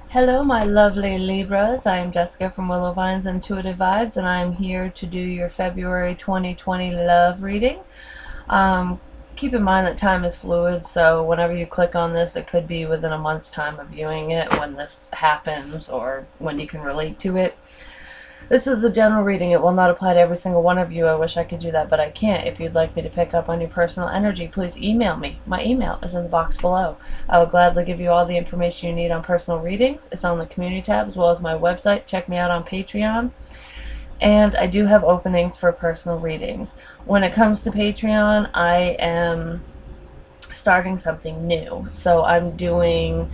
Hello, my lovely Libras. I am Jessica from Willow Vine's Intuitive Vibes, and I am here to do your February 2020 love reading. Um, Keep in mind that time is fluid, so whenever you click on this, it could be within a month's time of viewing it when this happens or when you can relate to it. This is a general reading. It will not apply to every single one of you. I wish I could do that, but I can't. If you'd like me to pick up on your personal energy, please email me. My email is in the box below. I will gladly give you all the information you need on personal readings. It's on the community tab as well as my website. Check me out on Patreon. And I do have openings for personal readings. When it comes to Patreon, I am starting something new. So I'm doing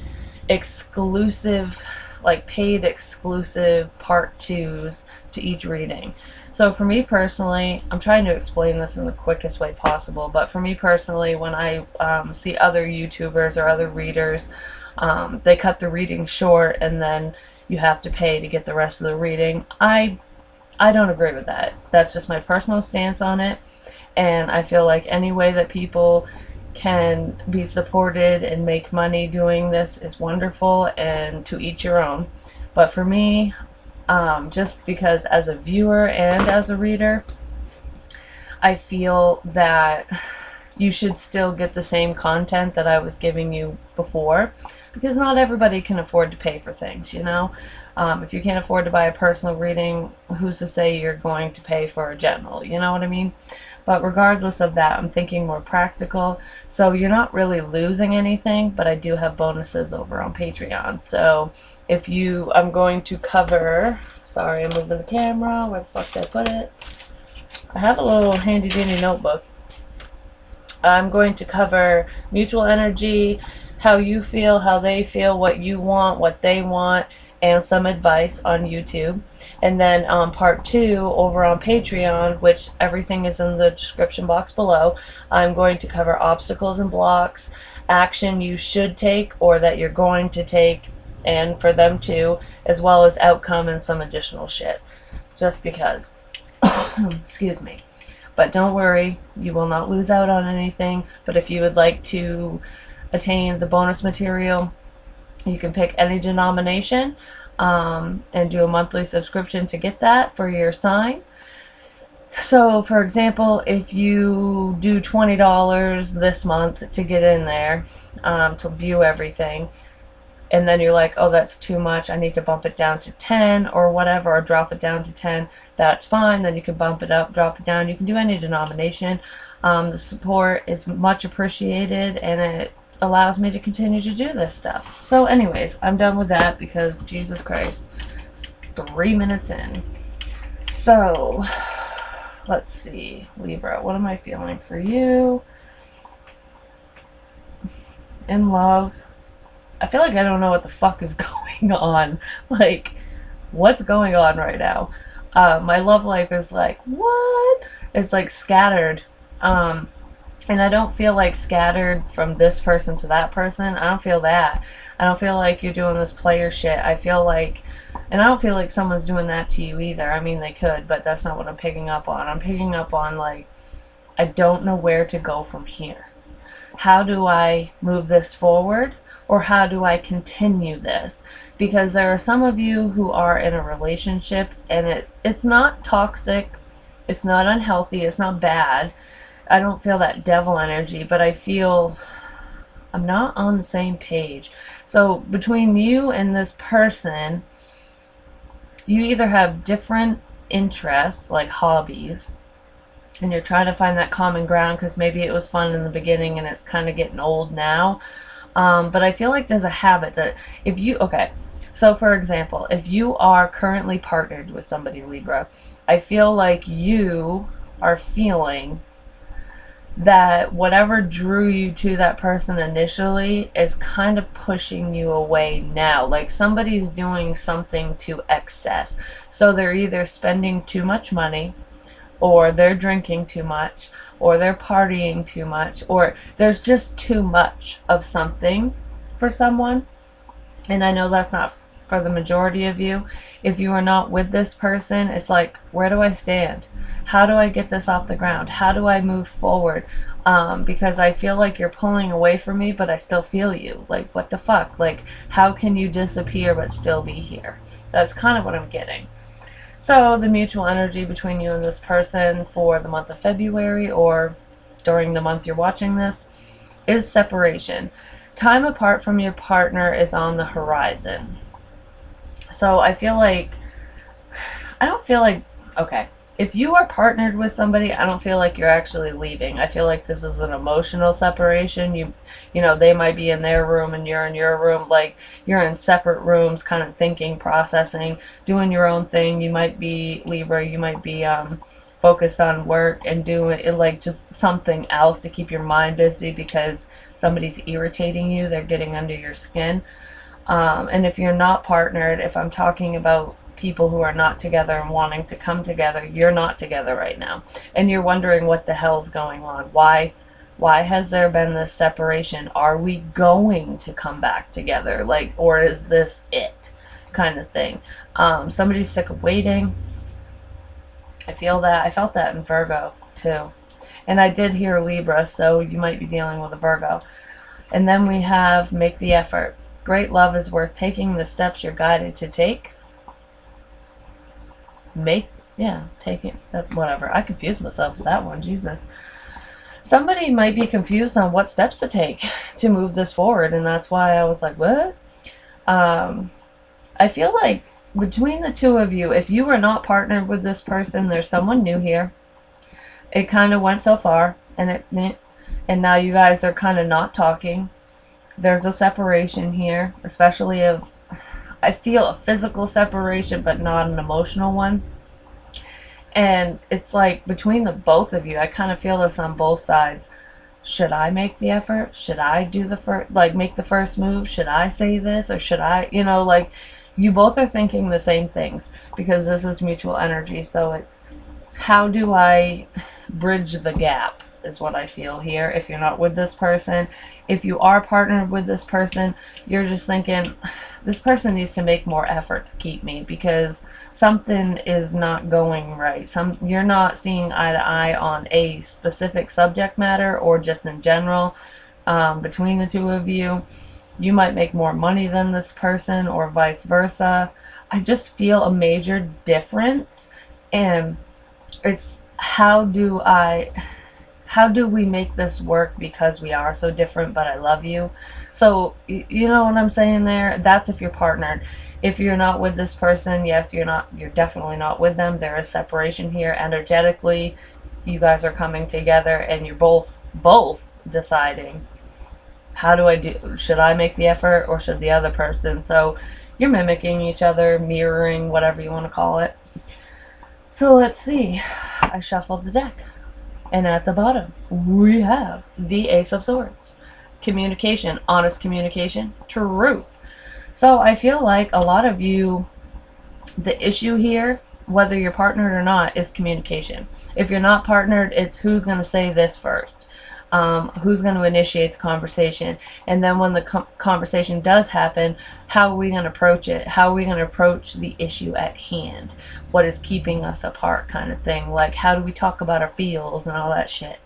exclusive, like paid exclusive part twos to each reading. So for me personally, I'm trying to explain this in the quickest way possible, but for me personally, when I see other YouTubers or other readers, they cut the reading short and then you have to pay to get the rest of the reading. I don't agree with that. That's just my personal stance on it, and I feel like any way that people can be supported and make money doing this is wonderful, and to each your own. But for me, just because as a viewer and as a reader, I feel that you should still get the same content that I was giving you before, because not everybody can afford to pay for things, you know? If you can't afford to buy a personal reading, who's to say you're going to pay for a general, you know what I mean? But regardless of that, I'm thinking more practical. So you're not really losing anything, but I do have bonuses over on Patreon. So if you, I'm going to cover, sorry, I'm moving the camera. Where the fuck did I put it? I have a little handy dandy notebook. I'm going to cover mutual energy, how you feel, how they feel, what you want, what they want, and some advice on YouTube. And then part two over on Patreon, which everything is in the description box below, I'm going to cover obstacles and blocks, action you should take or that you're going to take, and for them too, as well as outcome and some additional shit. Just because. Excuse me. But don't worry, you will not lose out on anything. But if you would like to attain the bonus material, you can pick any denomination and do a monthly subscription to get that for your sign. So, for example, if you do $20 this month to get in there, to view everything, and then you're like, oh, that's too much, I need to bump it down to 10 or whatever, or drop it down to 10, that's fine. Then you can bump it up, drop it down. You can do any denomination. The support is much appreciated, and it allows me to continue to do this stuff. So anyways, I'm done with that because Jesus Christ, 3 minutes in. So let's see, Libra, what am I feeling for you in love? I feel like I don't know what the fuck is going on. Like, what's going on right now? My love life is like, what? It's like scattered. And I don't feel like scattered from this person to that person. I don't feel that. I don't feel like you're doing this player shit. I feel like, and I don't feel like someone's doing that to you either. I mean, they could, but that's not what I'm picking up on. I'm picking up on, like, I don't know where to go from here. How do I move this forward? Or how do I continue this? Because there are some of you who are in a relationship and it's not toxic, it's not unhealthy, it's not bad. I don't feel that devil energy, but I feel I'm not on the same page. So between you and this person, you either have different interests, like hobbies, and you're trying to find that common ground because maybe it was fun in the beginning and it's kind of getting old now. But I feel like there's a habit that if you, okay, so for example, if you are currently partnered with somebody, Libra, I feel like you are feeling that whatever drew you to that person initially is kind of pushing you away now. Like somebody's doing something to excess. So they're either spending too much money, or they're drinking too much, or they're partying too much, or there's just too much of something for someone. And I know that's not for the majority of you. If you are not with this person, it's like, where do I stand? How do I get this off the ground? How do I move forward? Because I feel like you're pulling away from me, but I still feel you. Like, what the fuck? Like, how can you disappear but still be here? That's kind of what I'm getting. So the mutual energy between you and this person for the month of February, or during the month you're watching this, is separation. Time apart from your partner is on the horizon. So I don't feel like, okay, if you are partnered with somebody, I don't feel like you're actually leaving. I feel like this is an emotional separation. You know, they might be in their room and you're in your room. Like, you're in separate rooms, kind of thinking, processing, doing your own thing. You might be Libra, you might be focused on work and doing it, like just something else to keep your mind busy because somebody's irritating you, they're getting under your skin. And if you're not partnered, if I'm talking about people who are not together and wanting to come together, you're not together right now. And you're wondering what the hell's going on. Why has there been this separation? Are we going to come back together? Like, or is this it? Kind of thing. Somebody's sick of waiting. I feel that. I felt that in Virgo too. And I did hear Libra, so you might be dealing with a Virgo. And then we have make the effort. Great love is worth taking the steps you're guided to take. Taking that, whatever. I confused myself with that one. Jesus. Somebody might be confused on what steps to take to move this forward, and that's why I was like, what? I feel like between the two of you, if you were not partnered with this person, there's someone new here. It kind of went so far, and now you guys are kind of not talking. There's a separation here, especially I feel a physical separation, but not an emotional one. And it's like between the both of you, I kind of feel this on both sides. Should I make the effort? Should I do make the first move? Should I say this, or should I, like, you both are thinking the same things because this is mutual energy. So it's, how do I bridge the gap is what I feel here. If you're not with this person, if you are partnered with this person, you're just thinking, this person needs to make more effort to keep me because something is not going right. You're not seeing eye to eye on a specific subject matter or just in general. Between the two of you, you might make more money than this person or vice versa. I just feel a major difference, and it's how do we make this work because we are so different, but I love you. So you know what I'm saying there? That's if you're partnered. If you're not with this person, yes, you're definitely not with them. There is separation here. Energetically, you guys are coming together and you're both deciding, how do I do? Should I make the effort or should the other person? So you're mimicking each other, mirroring, whatever you want to call it. So let's see. I shuffled the deck. And at the bottom, we have the Ace of Swords. Communication, honest communication, truth. So I feel like a lot of you, the issue here, whether you're partnered or not, is communication. If you're not partnered, it's who's going to say this first. Who's going to initiate the conversation, and then when the conversation does happen, how are we going to approach it? How are we going to approach the issue at hand? What is keeping us apart, kind of thing. Like, how do we talk about our feels and all that shit?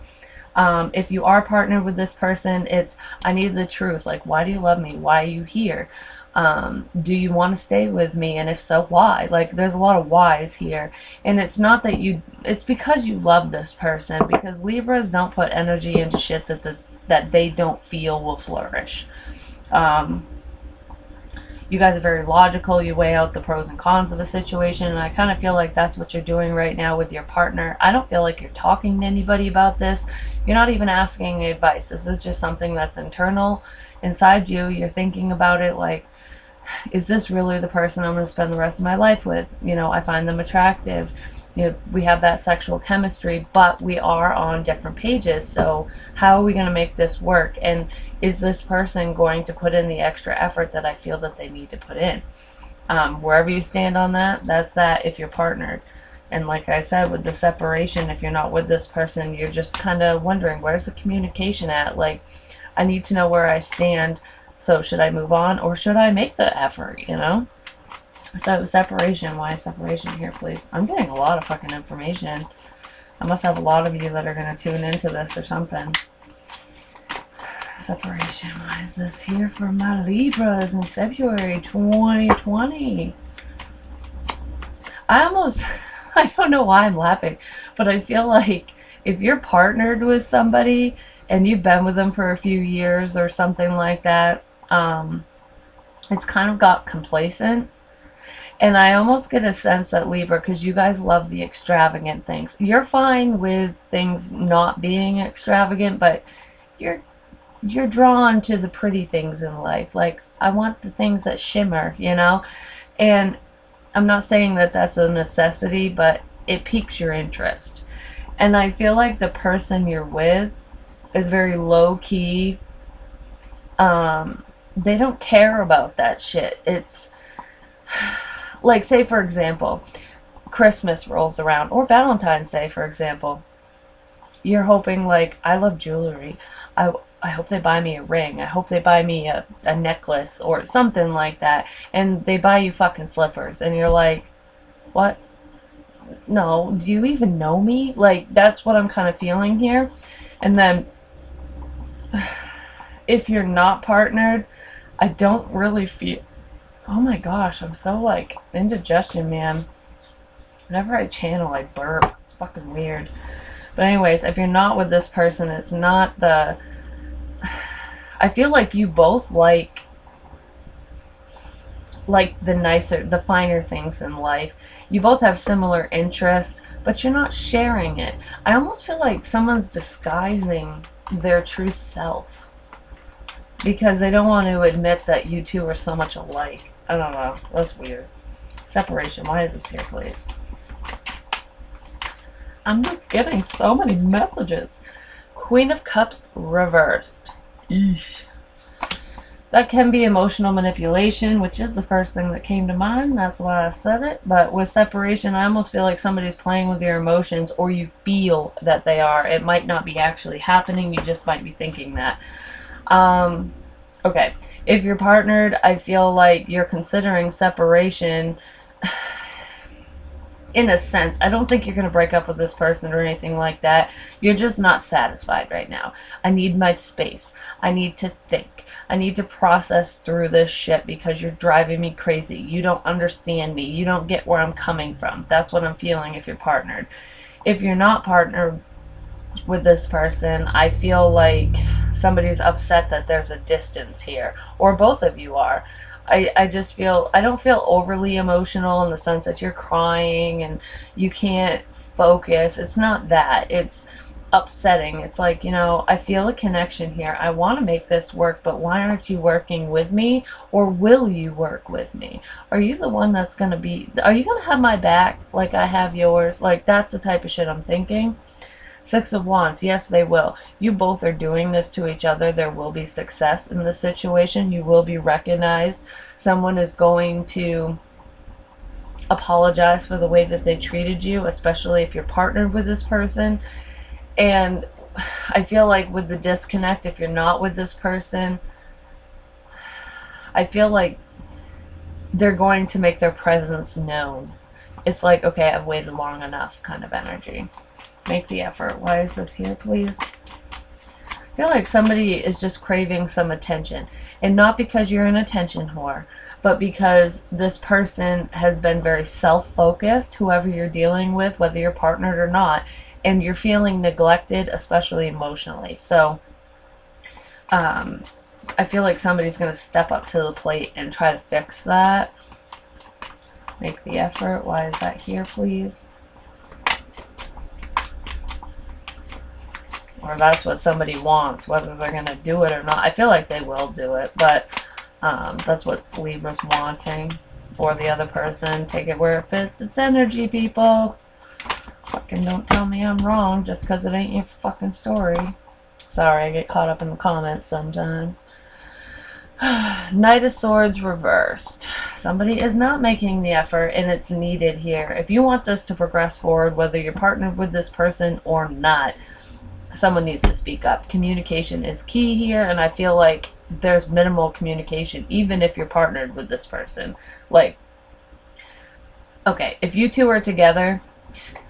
If you are partnered with this person, it's, I need the truth. Like, why do you love me? Why are you here? Do you want to stay with me? And if so, why? Like, there's a lot of whys here. And it's not that it's because you love this person, because Libras don't put energy into shit that they don't feel will flourish. You guys are very logical. You weigh out the pros and cons of a situation, and I kind of feel like that's what you're doing right now with your partner. I don't feel like you're talking to anybody about this. You're not even asking advice. This is just something that's internal inside you. You're thinking about it like, is this really the person I'm going to spend the rest of my life with? I find them attractive. We have that sexual chemistry, but we are on different pages. So how are we going to make this work? And is this person going to put in the extra effort that I feel that they need to put in? Wherever you stand on that, that's that if you're partnered. And like I said, with the separation, if you're not with this person, you're just kind of wondering, where's the communication at? Like, I need to know where I stand. So should I move on or should I make the effort, So separation, why is separation here, please? I'm getting a lot of fucking information. I must have a lot of you that are going to tune into this or something. Separation, why is this here for my Libras in February 2020? I don't know why I'm laughing, but I feel like if you're partnered with somebody and you've been with them for a few years or something like that, it's kind of got complacent. And I almost get a sense that Libra, because you guys love the extravagant things. You're fine with things not being extravagant, but you're drawn to the pretty things in life. Like, I want the things that shimmer, you know? And I'm not saying that that's a necessity, but it piques your interest. And I feel like the person you're with is very low-key. They don't care about that shit. It's like, say for example, Christmas rolls around, or Valentine's Day, for example. You're hoping, like, I love jewelry. I hope they buy me a ring. I hope they buy me a necklace or something like that. And they buy you fucking slippers. And you're like, what? No, do you even know me? Like, that's what I'm kind of feeling here. And then, if you're not partnered, I don't really feel... Oh my gosh, I'm so, like, indigestion, man. Whenever I channel, I burp. It's fucking weird. But anyways, if you're not with this person, it's not the... I feel like you both like the nicer, the finer things in life. You both have similar interests, but you're not sharing it. I almost feel like someone's disguising their true self because they don't want to admit that you two are so much alike. I don't know. That's weird. Separation. Why is this here, please? I'm just getting so many messages. Queen of Cups reversed. Eesh. That can be emotional manipulation, which is the first thing that came to mind. That's why I said it. But with separation, I almost feel like somebody's playing with your emotions, or you feel that they are. It might not be actually happening. You just might be thinking that. Okay. If you're partnered, I feel like you're considering separation. In a sense, I don't think you're going to break up with this person or anything like that. You're just not satisfied right now. I need my space. I need to think. I need to process through this shit because you're driving me crazy. You don't understand me. You don't get where I'm coming from. That's what I'm feeling if you're partnered. If you're not partnered with this person, I feel like somebody's upset that there's a distance here. Or both of you are. I just feel, I don't feel overly emotional in the sense that you're crying and you can't focus. It's not that. It's upsetting. It's like, you know, I feel a connection here. I want to make this work, but why aren't you working with me? Or will you work with me? Are you the one that's going to be, are you going to have my back like I have yours? Like, that's the type of shit I'm thinking. Six of Wands, yes, they will. You both are doing this to each other. There will be success in this situation. You will be recognized. Someone is going to apologize for the way that they treated you, especially if you're partnered with this person. And I feel like with the disconnect, if you're not with this person, I feel like they're going to make their presence known. It's like, okay, I've waited long enough kind of energy. Make the effort. Why is this here, please? I feel like somebody is just craving some attention. And not because you're an attention whore, but because this person has been very self-focused, whoever you're dealing with, whether you're partnered or not, and you're feeling neglected, especially emotionally. So, I feel like somebody's going to step up to the plate and try to fix that. Make the effort. Why is that here, please? Or that's what somebody wants, whether they're going to do it or not. I feel like they will do it, but that's what Libra's wanting. Or the other person. Take it where it fits. It's energy, people. Fucking don't tell me I'm wrong just because it ain't your fucking story. Sorry, I get caught up in the comments sometimes. Knight of Swords reversed. Somebody is not making the effort, and it's needed here. If you want this to progress forward, whether you're partnered with this person or not, someone needs to speak up. Communication is key here, and I feel like there's minimal communication, even if you're partnered with this person. Like, Okay, if you two are together,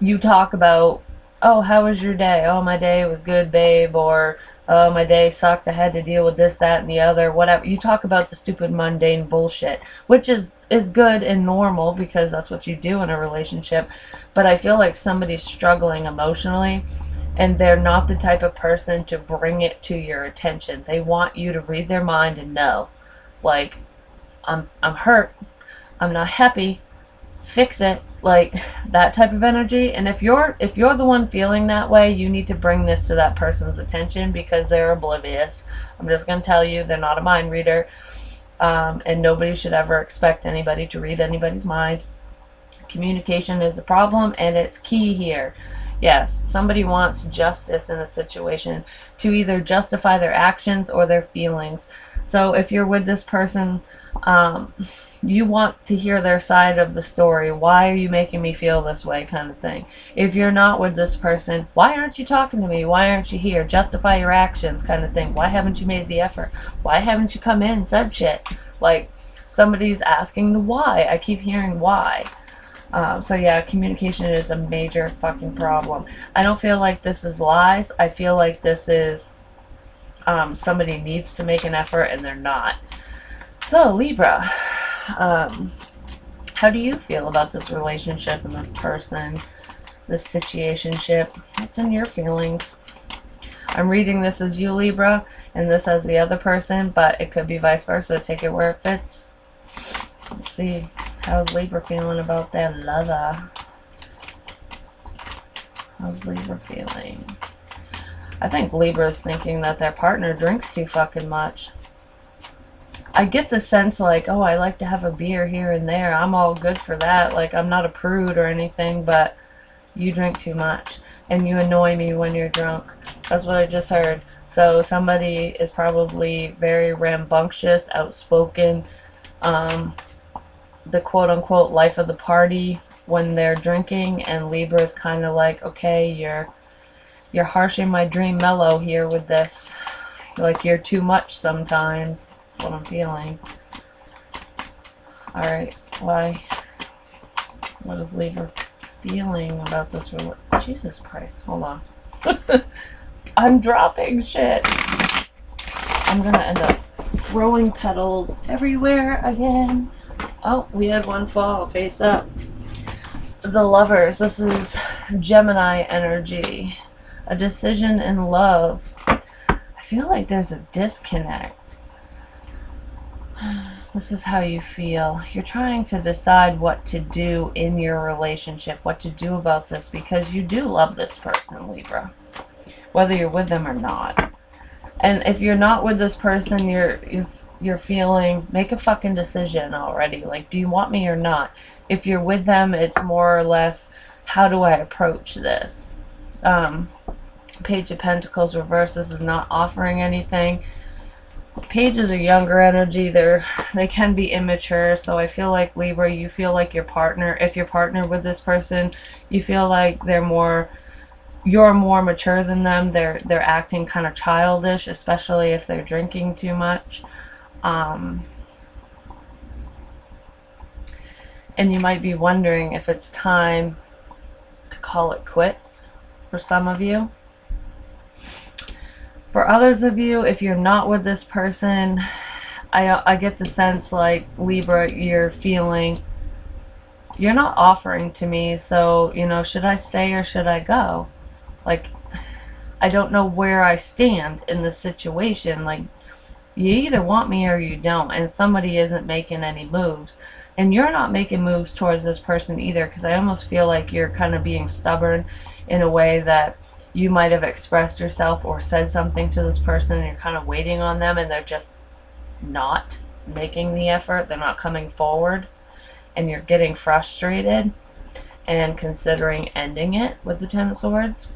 you talk about, oh, how was your day? Oh, my day was good, babe. Or, oh, my day sucked. I had to deal with this, that, and the other. Whatever. You talk about the stupid, mundane bullshit, which is good and normal because that's what you do in a relationship. But I feel like somebody's struggling emotionally, and they're not the type of person to bring it to your attention. They want you to read their mind and know, like, I'm hurt. I'm not happy. Fix it, like that type of energy. And if you're the one feeling that way, you need to bring this to that person's attention because they're oblivious. I'm just going to tell you, they're not a mind reader, and nobody should ever expect anybody to read anybody's mind. Communication is a problem, and it's key here. Yes, somebody wants justice in a situation to either justify their actions or their feelings. So if you're with this person, you want to hear their side of the story. Why are you making me feel this way, kind of thing. If you're not with this person, why aren't you talking to me? Why aren't you here? Justify your actions, kind of thing. Why haven't you made the effort? Why haven't you come in and said shit? Like, somebody's asking the why. I keep hearing why. So yeah, communication is a major fucking problem. I don't feel like this is lies. I feel like this is somebody needs to make an effort and they're not. So Libra, how do you feel about this relationship and this person, this situationship? What's in your feelings? I'm reading this as you, Libra, and this as the other person, but it could be vice versa. Take it where it fits. Let's see. How's Libra feeling about that lover? How's Libra feeling? I think Libra's thinking that their partner drinks too fucking much. I get the sense like, oh, I like to have a beer here and there. I'm all good for that. Like, I'm not a prude or anything, but you drink too much. And you annoy me when you're drunk. That's what I just heard. So somebody is probably very rambunctious, outspoken, the quote-unquote life of the party when they're drinking, and Libra is kind of like, okay, you're harshing my dream mellow here with this. Like, you're too much sometimes. That's what I'm feeling. Alright, why? What is Libra feeling about this? Jesus Christ, hold on. I'm dropping shit. I'm gonna end up throwing petals everywhere again. Oh, we had one fall face up. The Lovers. This is Gemini energy. A decision in love. I feel like there's a disconnect. This is how you feel. You're trying to decide what to do in your relationship, what to do about this, because you do love this person, Libra, whether you're with them or not. And if you're not with this person, you're feeling, make a fucking decision already. Like, do you want me or not? If you're with them, it's more or less, how do I approach this? Page of Pentacles reverse. This is not offering anything. Pages are younger energy. They can be immature. So I feel like, Libra, you feel like your partner, if you're partnered with this person, you feel like you're more mature than them. They're acting kind of childish, especially if they're drinking too much. And you might be wondering if it's time to call it quits for some of you. For others of you, if you're not with this person, I get the sense like, Libra, you're feeling, you're not offering to me, so, should I stay or should I go? Like, I don't know where I stand in this situation. Like, you either want me or you don't, and somebody isn't making any moves. And you're not making moves towards this person either, because I almost feel like you're kind of being stubborn in a way that you might have expressed yourself or said something to this person, and you're kind of waiting on them, and they're just not making the effort. They're not coming forward, and you're getting frustrated and considering ending it with the Ten of Swords.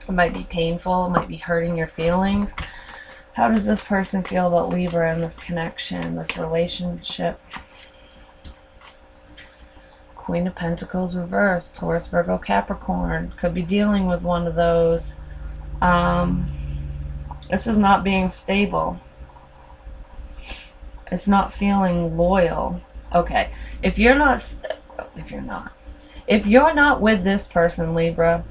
It might be painful. It might be hurting your feelings. How does this person feel about Libra and this connection, this relationship? Queen of Pentacles reversed. Taurus, Virgo, Capricorn. Could be dealing with one of those. This is not being stable. It's not feeling loyal. Okay. If you're not... if you're not with this person, Libra,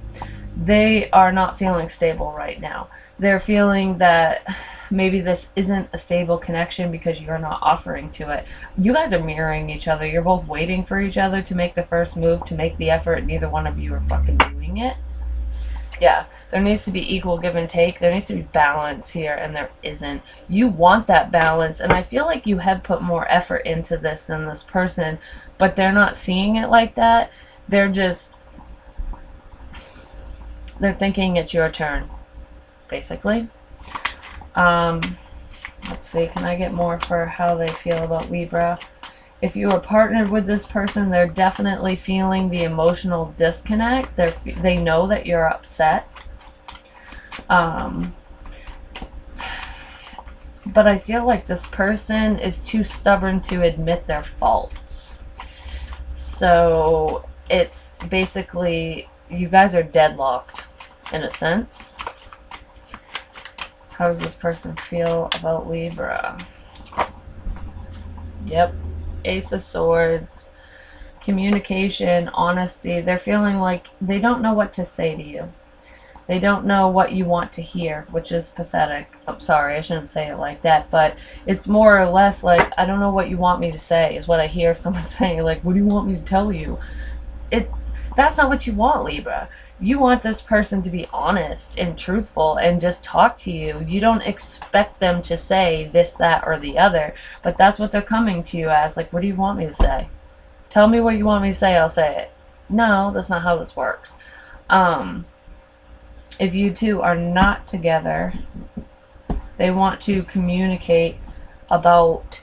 they are not feeling stable right now. They're feeling that maybe this isn't a stable connection because you're not offering to it. You guys are mirroring each other. You're both waiting for each other to make the first move, to make the effort. Neither one of you are fucking doing it. Yeah, there needs to be equal give and take. There needs to be balance here, and there isn't. You want that balance, and I feel like you have put more effort into this than this person, but they're not seeing it like that. They're thinking it's your turn, basically. Let's see, can I get more for how they feel about Libra? If you are partnered with this person, they're definitely feeling the emotional disconnect. They know that you're upset. But I feel like this person is too stubborn to admit their faults. So it's basically, you guys are deadlocked in a sense. How does this person feel about Libra? Yep. Ace of Swords. Communication, honesty. They're feeling like they don't know what to say to you. They don't know what you want to hear, which is pathetic. I'm sorry, I shouldn't say it like that, but it's more or less like, I don't know what you want me to say, is what I hear someone saying. Like, what do you want me to tell you? That's not what you want, Libra. You want this person to be honest and truthful and just talk to you. You don't expect them to say this, that, or the other, but that's what they're coming to you as. Like, what do you want me to say? Tell me what you want me to say, I'll say it. No, that's not how this works. If you two are not together, they want to communicate about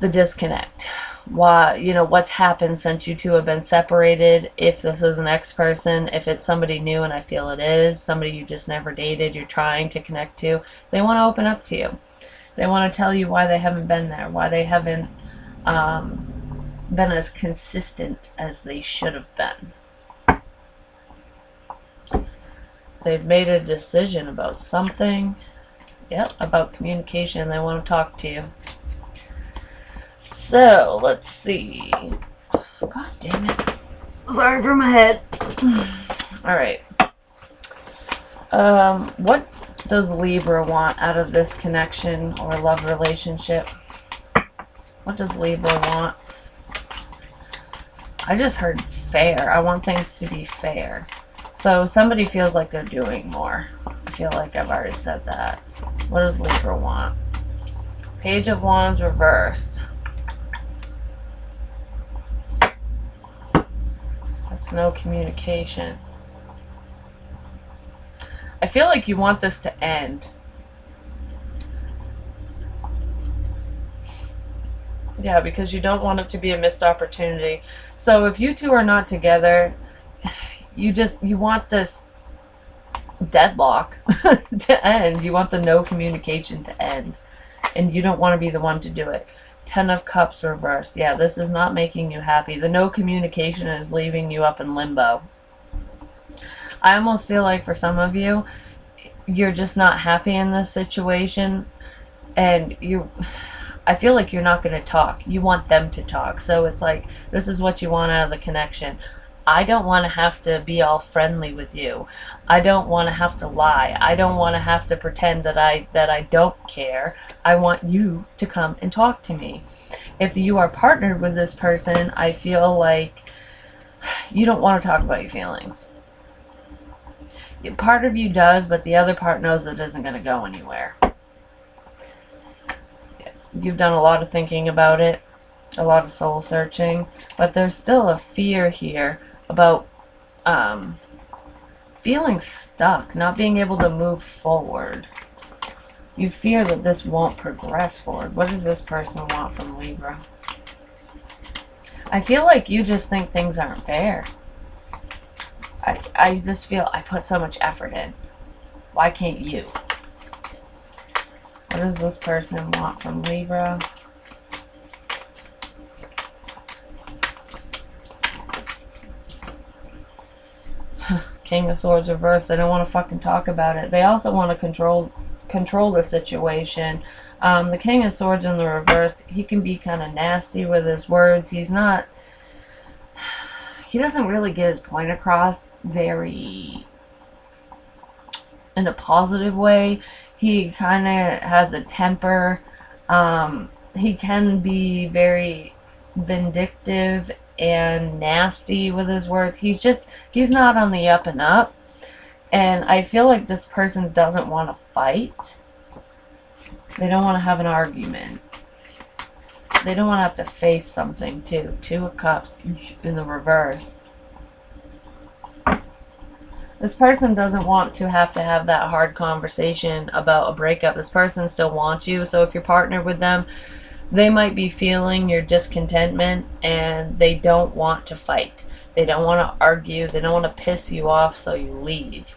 the disconnect. Why, what's happened since you two have been separated. If this is an ex-person, if it's somebody new, and I feel it is somebody you just never dated, you're trying to connect to, they want to open up to you. They want to tell you why they haven't been there, why they haven't been as consistent as they should have been. They've made a decision about something. Yep, about communication. They want to talk to you. So, let's see. God damn it. Sorry for my head. Alright. What does Libra want out of this connection or love relationship? What does Libra want? I just heard fair. I want things to be fair. So somebody feels like they're doing more. I feel like I've already said that. What does Libra want? Page of Wands reversed. That's no communication. I feel like you want this to end. Yeah, because you don't want it to be a missed opportunity. So if you two are not together, you want this deadlock to end. You want the no communication to end. And you don't want to be the one to do it. 10 of Cups reversed. Yeah, this is not making you happy. The no communication is leaving you up in limbo. I almost feel like for some of you, you're just not happy in this situation. And I feel like you're not going to talk. You want them to talk. So it's like, this is what you want out of the connection. I don't want to have to be all friendly with you. I don't want to have to lie. I don't want to have to pretend that I don't care. I want you to come and talk to me. If you are partnered with this person, I feel like you don't want to talk about your feelings. Part of you does, but the other part knows it isn't going to go anywhere. You've done a lot of thinking about it, a lot of soul searching, but there's still a fear here about feeling stuck, not being able to move forward. You fear that this won't progress forward. What does this person want from Libra? I feel like you just think things aren't fair. I just feel I put so much effort in. Why can't you? What does this person want from Libra? King of Swords reversed. They don't want to fucking talk about it. They also want to control the situation. The King of Swords in the reverse, he can be kind of nasty with his words. He's not he doesn't really get his point across very in a positive way. He kind of has a temper. He can be very vindictive and nasty with his words. He's not on the up and up. And I feel like this person doesn't want to fight. They don't want to have an argument. They don't want to have to face something too. Two of Cups in the reverse. This person doesn't want to have that hard conversation about a breakup. This person still wants you. So if you're partnered with them, they might be feeling your discontentment and they don't want to fight. They don't want to argue. They don't want to piss you off, so you leave.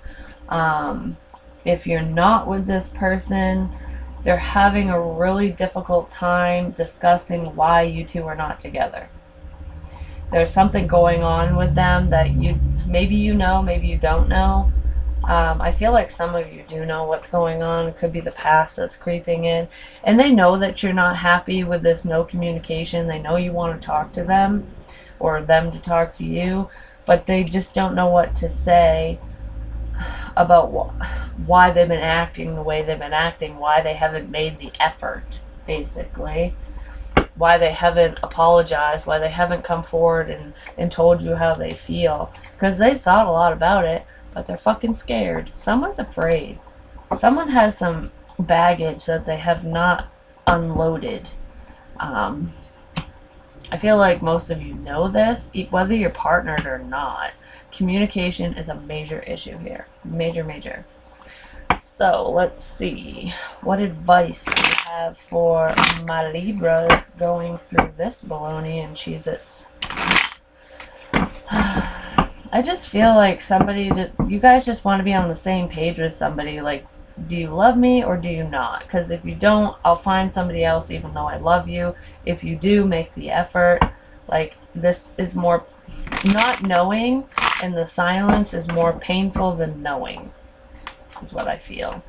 If you're not with this person, they're having a really difficult time discussing why you two are not together. There's something going on with them that maybe you know, maybe you don't know. I feel like some of you do know what's going on. It could be the past that's creeping in. And they know that you're not happy with this no communication. They know you want to talk to them or them to talk to you, but they just don't know what to say about why they've been acting the way they've been acting, why they haven't made the effort, basically. Why they haven't apologized, why they haven't come forward and told you how they feel. Because they've thought a lot about it, but they're fucking scared. Someone's afraid. Someone has some baggage that they have not unloaded. I feel like most of you know this, whether you're partnered or not. Communication is a major issue here. Major. So, let's see. What advice do you have for my Libras going through this baloney and Cheez-Its? I just feel like you guys just want to be on the same page with somebody. Like, do you love me or do you not? Because if you don't, I'll find somebody else even though I love you. If you do, make the effort. Like, this is more... Not knowing and the silence is more painful than knowing, is what I feel.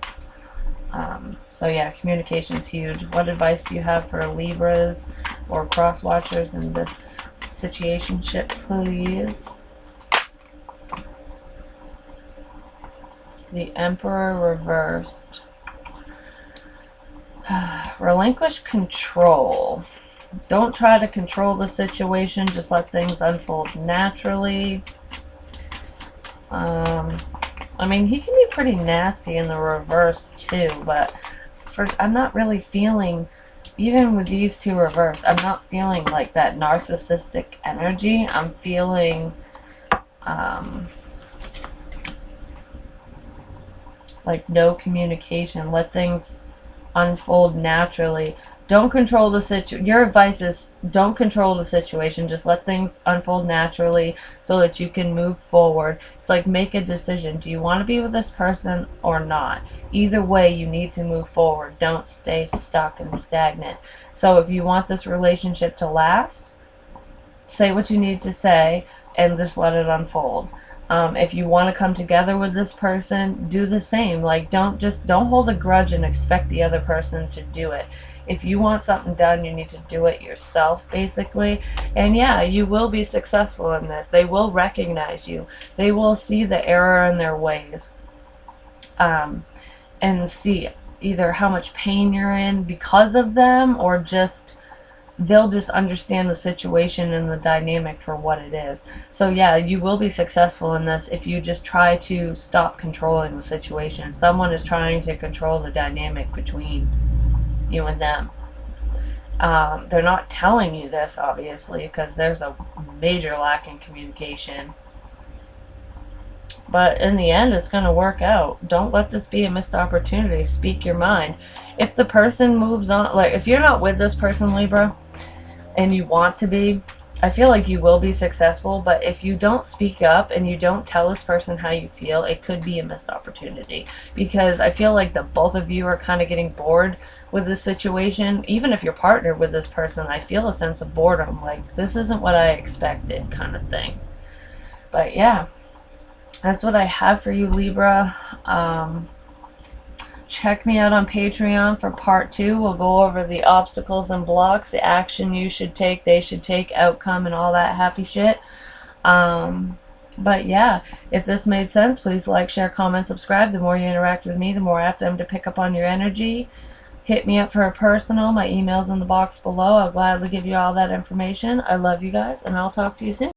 So yeah, communication's huge. What advice do you have for Libras or cross watchers in this situationship, please? The Emperor reversed. Relinquish control. Don't try to control the situation. Just let things unfold naturally. I mean, he can be pretty nasty in the reverse too, but I'm not really feeling, even with these two reversed, I'm not feeling like that narcissistic energy. I'm feeling like no communication. Let things unfold naturally. Don't control the situation. Your advice is don't control the situation. Just let things unfold naturally so that you can move forward. It's like make a decision. Do you want to be with this person or not? Either way, you need to move forward. Don't stay stuck and stagnant. So if you want this relationship to last, say what you need to say and just let it unfold. If you want to come together with this person, do the same. Like, don't hold a grudge and expect the other person to do it. If you want something done, you need to do it yourself, basically. And yeah, you will be successful in this. They will recognize you. They will see the error in their ways. And see either how much pain you're in because of them, or just they'll just understand the situation and the dynamic for what it is. So yeah, you will be successful in this if you just try to stop controlling the situation. Someone is trying to control the dynamic between you and them. They're not telling you this, obviously, because there's a major lack in communication. But in the end, it's going to work out. Don't let this be a missed opportunity. Speak your mind. If the person moves on, like if you're not with this person, Libra, and you want to be, I feel like you will be successful. But if you don't speak up and you don't tell this person how you feel, it could be a missed opportunity. Because I feel like the both of you are kind of getting bored with this situation. Even if you're partnered with this person, I feel a sense of boredom. Like, this isn't what I expected, kind of thing. But yeah, that's what I have for you, Libra. Check me out on Patreon for part 2. We'll go over the obstacles and blocks, the action you should take, they should take, outcome, and all that happy shit. But yeah, if this made sense, please like, share, comment, subscribe. The more you interact with me, the more apt I am to pick up on your energy. Hit me up for a personal. My email's in the box below. I'll gladly give you all that information. I love you guys, and I'll talk to you soon.